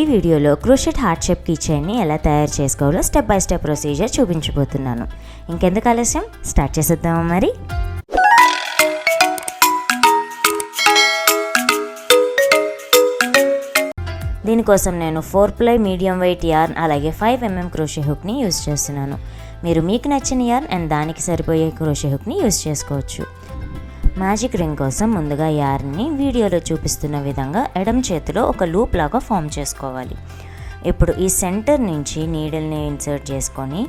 ఈ వీడియోలో crochet heart shape key చైన్ని ఎలా తయారు చేసుకోవాలో స్టెప్ బై స్టెప్ ప్రొసీజర్ చూపించబోతున్నాను. ఇంకెందుకు ఆలస్యం, స్టార్ట్ చేసేద్దామా మరి. దీనికోసం నేను 4 మీడియం వెయిట్ యార్న్ అలాగే 5mm క్రోషే హుక్ని యూజ్ చేస్తున్నాను. మీరు మీకు నచ్చిన యార్న్ అండ్ దానికి సరిపోయే క్రోషే హుక్ని యూజ్ చేసుకోవచ్చు. మ్యాజిక్ రింగ్ కోసం ముందుగా యార్న్ని వీడియోలో చూపిస్తున్న విధంగా ఎడమ చేతిలో ఒక లూప్ లాగా ఫామ్ చేసుకోవాలి. ఇప్పుడు ఈ సెంటర్ నుంచి నీడిల్ని ఇన్సర్ట్ చేసుకొని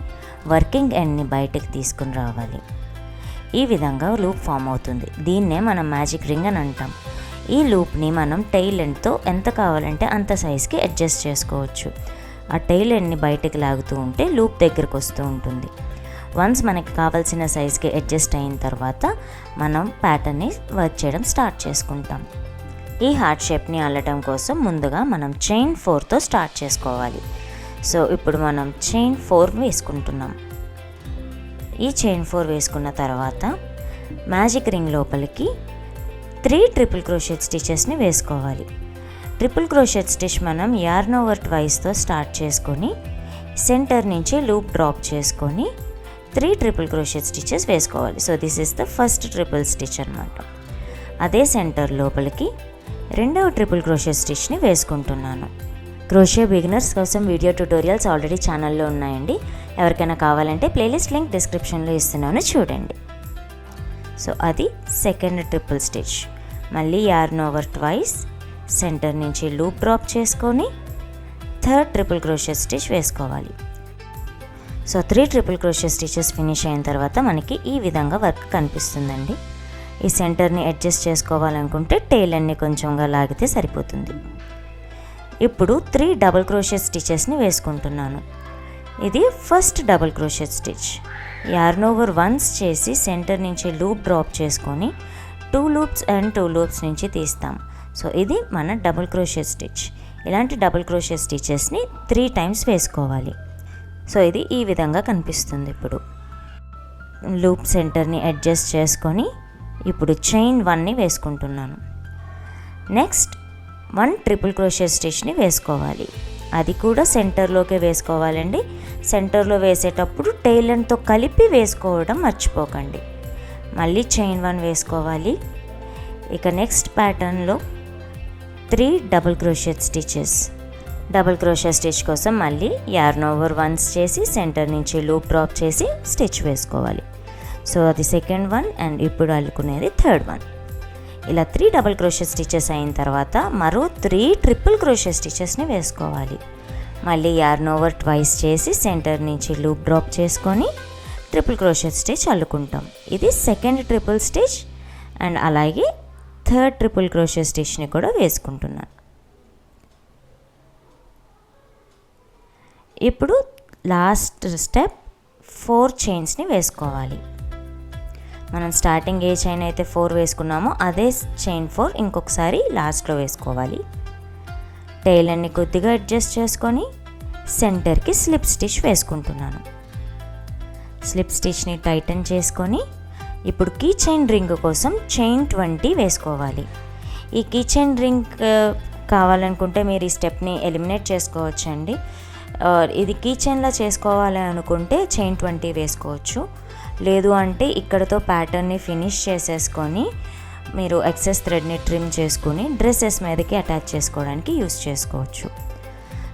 వర్కింగ్ ఎండ్ని బయటకు తీసుకుని రావాలి. ఈ విధంగా లూప్ ఫామ్ అవుతుంది. దీన్నే మనం మ్యాజిక్ రింగ్ అని అంటాం. ఈ లూప్ని మనం టెయిల్ ఎండ్తో ఎంత కావాలంటే అంత సైజ్కి అడ్జస్ట్ చేసుకోవచ్చు. ఆ టెయిల్ ఎండ్ని బయటకు లాగుతూ ఉంటే లూప్ దగ్గరకు వస్తూ ఉంటుంది. వన్స్ మనకి కావాల్సిన సైజ్కి అడ్జస్ట్ అయిన తర్వాత మనం ప్యాటర్న్ని వర్క్ చేయడం స్టార్ట్ చేసుకుంటాం. ఈ హార్ట్ షేప్ని అల్లటం కోసం ముందుగా మనం చైన్ 4తో స్టార్ట్ చేసుకోవాలి. సో ఇప్పుడు మనం చైన్ 4 వేసుకుంటున్నాం. ఈ చైన్ 4 వేసుకున్న తర్వాత మ్యాజిక్ రింగ్ లోపలికి 3 ట్రిపుల్ క్రోషెట్ స్టిచెస్ని వేసుకోవాలి. ట్రిపుల్ క్రోషెట్ స్టిచ్ మనం యార్న్ ఓవర్ ట్వైస్తో స్టార్ట్ చేసుకొని సెంటర్ నుంచి లూప్ డ్రాప్ చేసుకొని 3 ట్రిపుల్ క్రోషెట్ స్టిచెస్ వేసుకోవాలి. So this is the first triple stitch అనమాట. అదే సెంటర్ లోపలికి రెండవ ట్రిపుల్ క్రోషెట్ స్టిచ్ని వేసుకుంటున్నాను. క్రోషే బిగినర్స్ కోసం వీడియో ట్యుటోరియల్స్ ఆల్రెడీ ఛానల్లో ఉన్నాయండి. ఎవరికైనా కావాలంటే ప్లేలిస్ట్ లింక్ డిస్క్రిప్షన్లో ఇస్తున్నాను, చూడండి. సో అది సెకండ్ ట్రిపుల్ స్టిచ్. మళ్ళీ యార్న్ ఓవర్ ట్వైస్ సెంటర్ నుంచి లూప్ డ్రాప్ చేసుకొని 3rd ట్రిపుల్ క్రోషెట్ స్టిచ్ వేసుకోవాలి. So 3 triple crochet stitches finish అయిన తర్వాత మనకి ఈ విధంగా వర్క్ కనిపిస్తుందండి. ఈ సెంటర్ని అడ్జస్ట్ చేసుకోవాలనుకుంటే టెయిల్ ఎండ్ని కొంచెంగా లాగితే సరిపోతుంది. ఇప్పుడు 3 డబుల్ క్రోషెట్ స్టిచెస్ని వేసుకుంటున్నాను. ఇది first double crochet stitch. Yarn over once చేసి సెంటర్ నుంచి లూప్ డ్రాప్ చేసుకొని 2 లూప్స్ అండ్ 2 లూప్స్ నుంచి తీస్తాం. సో ఇది మన డబుల్ క్రోషెట్ స్టిచ్. ఇలాంటి డబుల్ క్రోషెట్ స్టిచెస్ని 3 టైమ్స్ వేసుకోవాలి. సో ఇది ఈ విధంగా కనిపిస్తుంది. ఇప్పుడు లూప్ సెంటర్ని అడ్జస్ట్ చేసుకొని ఇప్పుడు చైన్ 1ని వేసుకుంటున్నాను. నెక్స్ట్ 1 ట్రిపుల్ క్రోషెట్ స్టిచ్ని వేసుకోవాలి. అది కూడా సెంటర్లోకే వేసుకోవాలండి. సెంటర్లో వేసేటప్పుడు టెయిల్ ఎండ్తో కలిపి వేసుకోవడం మర్చిపోకండి. మళ్ళీ చైన్ 1 వేసుకోవాలి. ఇక నెక్స్ట్ ప్యాటర్న్లో 3 double crochet stitches. Double crochet stitch కోసం మళ్ళీ యార్న్ ఓవర్ వన్స్ చేసి సెంటర్ నుంచి లూప్ డ్రాప్ చేసి స్టిచ్ వేసుకోవాలి. సో అది సెకండ్ వన్ అండ్ ఇప్పుడు అల్లుకునేది థర్డ్ వన్. ఇలా 3 డబుల్ క్రోషెట్ స్టిచెస్ అయిన తర్వాత మరో 3 ట్రిపుల్ క్రోషెట్ స్టిచెస్ని వేసుకోవాలి. మళ్ళీ యార్న్ ఓవర్ ట్వైస్ చేసి సెంటర్ నుంచి లూప్ డ్రాప్ చేసుకొని ట్రిపుల్ క్రోషెట్ స్టిచ్ అల్లుకుంటాం. ఇది సెకండ్ ట్రిపుల్ స్టిచ్ అండ్ అలాగే 3rd ట్రిపుల్ క్రోషెట్ స్టిచ్ని కూడా వేసుకుంటున్నాను. ఇప్పుడు లాస్ట్ స్టెప్ 4 చైన్స్ని వేసుకోవాలి. మనం స్టార్టింగ్ ఏ చైన్ అయితే 4 వేసుకున్నామో అదే చైన్ 4 ఇంకొకసారి లాస్ట్లో వేసుకోవాలి. టెయిల్ ఎండ్ని కొద్దిగా అడ్జస్ట్ చేసుకొని సెంటర్కి స్లిప్ స్టిచ్ వేసుకుంటున్నాను. స్లిప్ స్టిచ్ని టైటన్ చేసుకొని ఇప్పుడు కీ చైన్ రింగ్ కోసం చైన్ 20 వేసుకోవాలి. ఈ కీ చైన్ రింగ్ కావాలనుకుంటే మీరు ఈ స్టెప్ని ఎలిమినేట్ చేసుకోవచ్చండి. ఇది కీ చైన్లా చేసుకోవాలి అనుకుంటే చైన్ 20 వేసుకోవచ్చు. లేదు అంటే ఇక్కడతో ప్యాటర్న్ని ఫినిష్ చేసేసుకొని మీరు ఎక్సెస్ థ్రెడ్ని ట్రిమ్ చేసుకుని డ్రెస్సెస్ మీదకి అటాచ్ చేసుకోవడానికి యూస్ చేసుకోవచ్చు.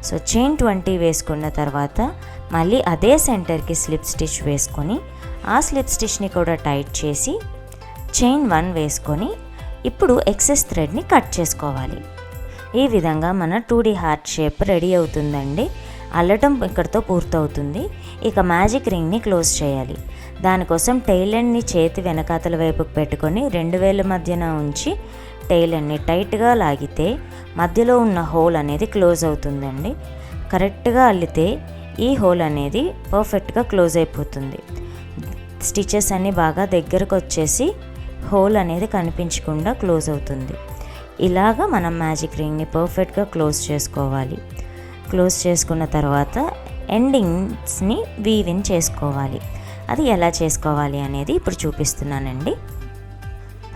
సో చైన్ 20 వేసుకున్న తర్వాత మళ్ళీ అదే సెంటర్కి స్లిప్ స్టిచ్ వేసుకొని ఆ స్లిప్ స్టిచ్ని కూడా టైట్ చేసి చైన్ 1 వేసుకొని ఇప్పుడు ఎక్సెస్ థ్రెడ్ని కట్ చేసుకోవాలి. ఈ విధంగా మన 2D హార్ట్ షేప్ రెడీ అవుతుందండి. అల్లటం ఇక్కడితో పూర్తవుతుంది. ఇక మ్యాజిక్ రింగ్ని క్లోజ్ చేయాలి. దానికోసం టెయిల్ ఎండ్ని చేతి వెనకాతల వైపుకు పెట్టుకొని 2 వేళ్ళ మధ్యన ఉంచి టెయిల్ ఎండ్ని టైట్గా లాగితే మధ్యలో ఉన్న హోల్ అనేది క్లోజ్ అవుతుందండి. కరెక్ట్గా అల్లితే ఈ హోల్ అనేది పర్ఫెక్ట్గా క్లోజ్ అయిపోతుంది. స్టిచెస్ అన్నీ బాగా దగ్గరకు వచ్చేసి హోల్ అనేది కనిపించకుండా క్లోజ్ అవుతుంది. ఇలాగా మనం మ్యాజిక్ రింగ్ని పర్ఫెక్ట్గా క్లోజ్ చేసుకోవాలి. క్లోజ్ చేసుకున్న తర్వాత ఎండింగ్స్ని వీవిన్ చేసుకోవాలి. అది ఎలా చేసుకోవాలి అనేది ఇప్పుడు చూపిస్తున్నానండి.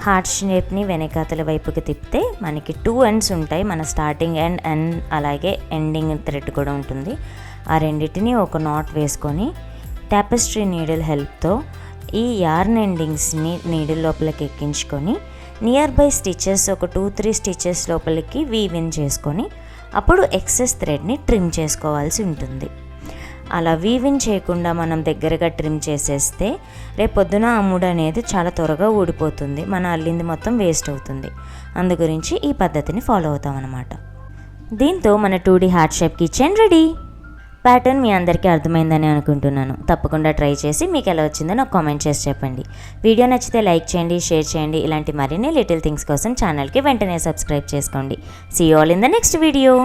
హార్ట్ షేప్ని వెనకాతల వైపుకి తిప్పితే మనకి 2 ఎండ్స్ ఉంటాయి. మన స్టార్టింగ్ ఎండ్ అలాగే ఎండింగ్ థ్రెడ్ కూడా ఉంటుంది. ఆ రెండింటిని ఒక నాట్ వేసుకొని టాపెస్ట్రీ నీడిల్ హెల్ప్తో ఈ యార్న్ ఎండింగ్స్ని నీడిల్ లోపలికి ఎక్కించుకొని నియర్ బై స్టిచెస్ ఒక 2-3 స్టిచెస్ లోపలికి వీవ్ ఇన్ చేసుకొని అప్పుడు ఎక్సెస్ థ్రెడ్ని ట్రిమ్ చేసుకోవాల్సి ఉంటుంది. అలా వీవిన్ చేయకుండా మనం దగ్గరగా ట్రిమ్ చేసేస్తే రేపొద్దున ఆ ముడి అనేది చాలా త్వరగా ఊడిపోతుంది, మన అల్లింది మొత్తం వేస్ట్ అవుతుంది. అందు గురించి ఈ పద్ధతిని ఫాలో అవుతాం అన్నమాట. దీంతో మన 2D heart shape kitchen ready. Pattern మీ అందరికీ అర్థమైందని అనుకుంటున్నాను. తప్పకుండా ట్రై చేసి మీకు ఎలా వచ్చిందో నాకు కామెంట్ చేసి చెప్పండి. వీడియో నచ్చితే లైక్ చేయండి, షేర్ చేయండి. ఇలాంటి మరిన్ని లిటిల్ థింగ్స్ కోసం ఛానల్కి వెంటనే సబ్స్క్రైబ్ చేసుకోండి. See you all in the next video.